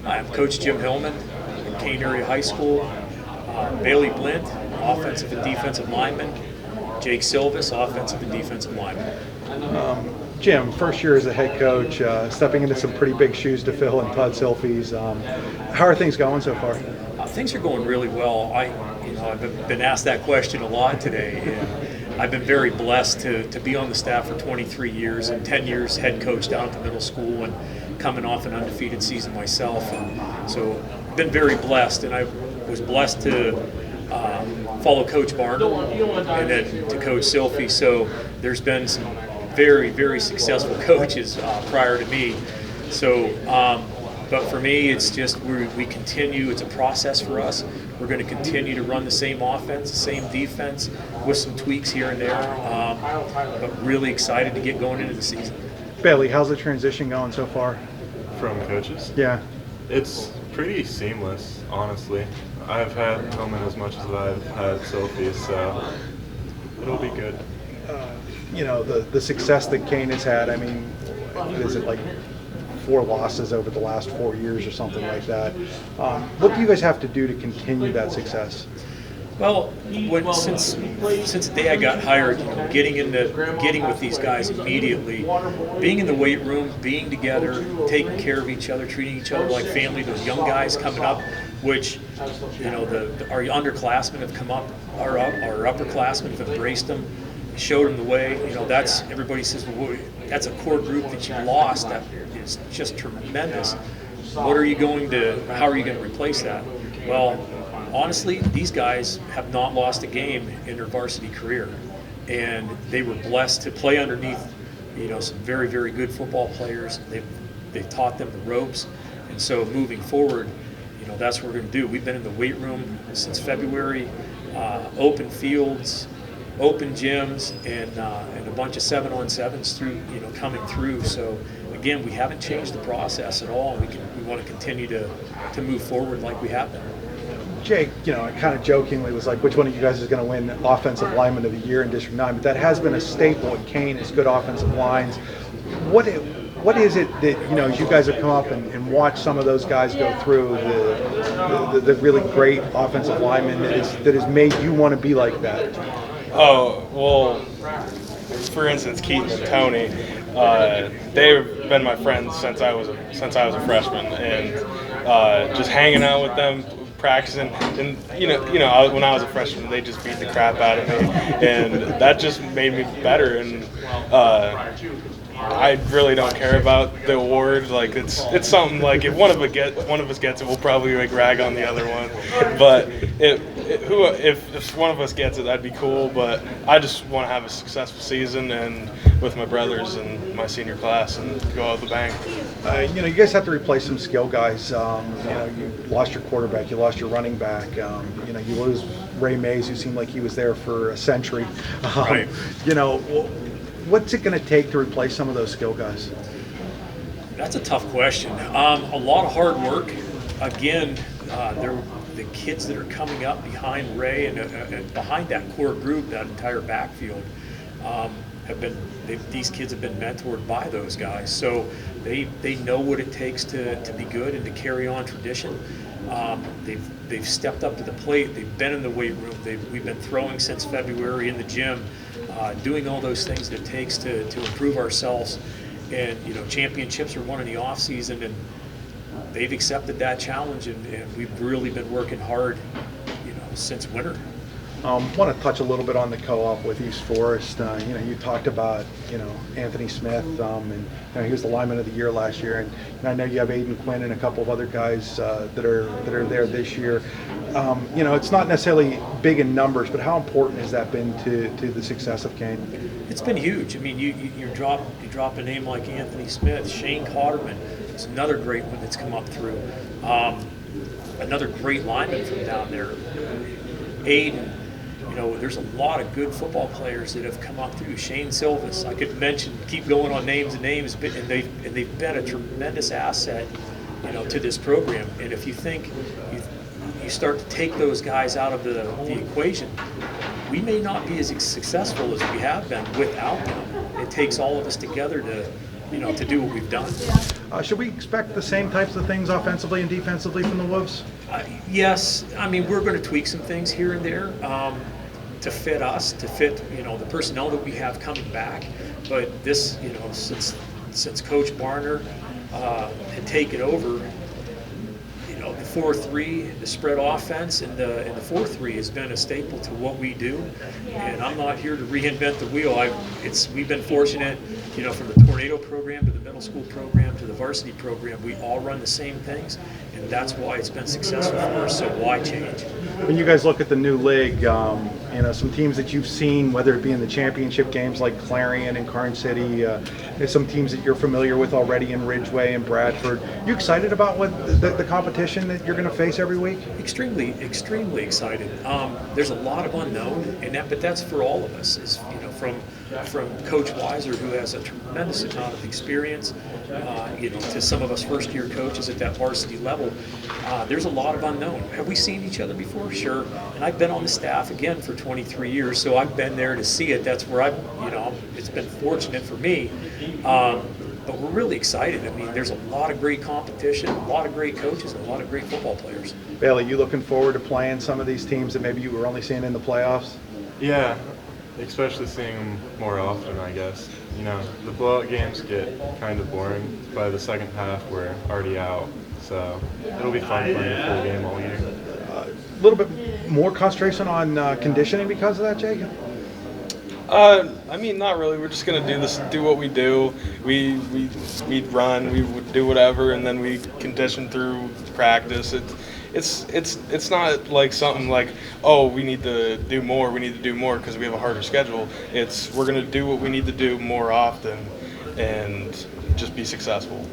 I'm Coach Jim Hillman from Kane Area High School. Bailey Blint, offensive and defensive lineman. Jake Silvis, offensive and defensive lineman. Jim, first year as a head coach, stepping into some pretty big shoes to fill in Todd Silfi's. How are things going so far? Things are going really well. I've been asked that question a lot today, and I've been very blessed to be on the staff for 23 years and 10 years head coach down at the middle school and coming off an undefeated season myself. And so I've been very blessed, and I was blessed to follow Coach Barnum and then to Coach Silfi. So there's been some very, very successful coaches prior to me. So, but for me, it's just we continue. It's a process for us. We're going to continue to run the same offense, the same defense, with some tweaks here and there. But really excited to get going into the season. Bailey, how's the transition going so far? From coaches? Yeah. It's pretty seamless, honestly. I've had Tillman as much as I've had Silfi, so it'll be good. The success that Kane has had, I mean, is it like 4 losses over the last 4 years or something like that? What do you guys have to do to continue that success? Well, since the day I got hired, getting with these guys immediately, being in the weight room, being together, taking care of each other, treating each other like family. Those young guys coming up, which our underclassmen have come up, our upperclassmen have embraced them, showed them the way. That's everybody says, well, that's a core group that you lost. That is just tremendous. How are you going to replace that? Well, honestly, these guys have not lost a game in their varsity career, and they were blessed to play underneath, some very, very good football players. They've taught them the ropes, and so moving forward, that's what we're going to do. We've been in the weight room since February, open fields, open gyms, and a bunch of 7-on-7s through, coming through. So again, we haven't changed the process at all. We want to continue to move forward like we have been. Jake, I kind of jokingly was like, which one of you guys is going to win Offensive Lineman of the Year in District 9? But that has been a staple at Kane, is good offensive lines. What is it that, as you guys have come up and watched some of those guys go through, the really great offensive linemen that has made you want to be like that? Oh, well, for instance, Keaton and Tony, they've been my friends since I was a freshman, and just hanging out with them, practicing, and when I was a freshman, they just beat the crap out of me, and that just made me better. And I really don't care about the award. Like it's something like if one of us gets it, we'll probably rag on the other one. But if one of us gets it, that'd be cool. But I just want to have a successful season and with my brothers and my senior class and go out with the bang. You guys have to replace some skill guys. You lost your quarterback, you lost your running back. You lose Ray Mays, who seemed like he was there for a century. Right. What's it going to take to replace some of those skill guys? That's a tough question. A lot of hard work. Again, the kids that are coming up behind Ray and behind that core group, that entire backfield, these kids have been mentored by those guys. So they know what it takes to be good and to carry on tradition. They've stepped up to the plate. They've been in the weight room. We've been throwing since February in the gym, doing all those things that it takes to improve ourselves. And championships are won in the off season, and they've accepted that challenge, and we've really been working hard, since winter. Want to touch a little bit on the co-op with East Forest. You talked about Anthony Smith, and he was the lineman of the year last year, and I know you have Aiden Quinn and a couple of other guys that are there this year. It's not necessarily big in numbers, but how important has that been to the success of Kane? It's been huge. I mean, you drop a name like Anthony Smith, Shane Cotterman. It's another great one that's come up through. Another great lineman from down there, Aiden. There's a lot of good football players that have come up through. Shane Silvis, I could keep going on names, and they've been a tremendous asset, to this program. And if you think you start to take those guys out of the equation, we may not be as successful as we have been without them. It takes all of us together to to do what we've done. Should we expect the same types of things offensively and defensively from the Wolves? Yes, I mean, we're going to tweak some things here and there to fit us, to fit the personnel that we have coming back. But this, since Coach Barner had taken over, the 4-3, the spread offense, and the 4-3 has been a staple to what we do. And I'm not here to reinvent the wheel. We've been fortunate, from the Tornado program to the middle school program to the varsity program, we all run the same things, and that's why it's been successful for us. So why change? When you guys look at the new league, some teams that you've seen, whether it be in the championship games like Clarion and Karn City, there's some teams that you're familiar with already in Ridgeway and Bradford. You excited about what the competition that you're going to face every week? Extremely, extremely excited. There's a lot of unknown, but that's for all of us. From Coach Weiser, who has a tremendous amount of experience, to some of us first-year coaches at that varsity level. There's a lot of unknown. Have we seen each other before? Sure. And I've been on the staff again for 23 years, so I've been there to see it. That's where it's been fortunate for me. But we're really excited. I mean, there's a lot of great competition, a lot of great coaches, and a lot of great football players. Bailey, you looking forward to playing some of these teams that maybe you were only seeing in the playoffs? Yeah, especially seeing them more often, I guess. The blowout games get kind of boring. By the second half, we're already out. So it'll be fun playing a full game all year. A little bit more concentration on conditioning because of that, Jake? I mean, not really. We're just gonna do what we do. We'd run, we would do whatever, and then we condition through practice. It's not like something like, oh, we need to do more because we have a harder schedule. We're gonna do what we need to do more often and just be successful.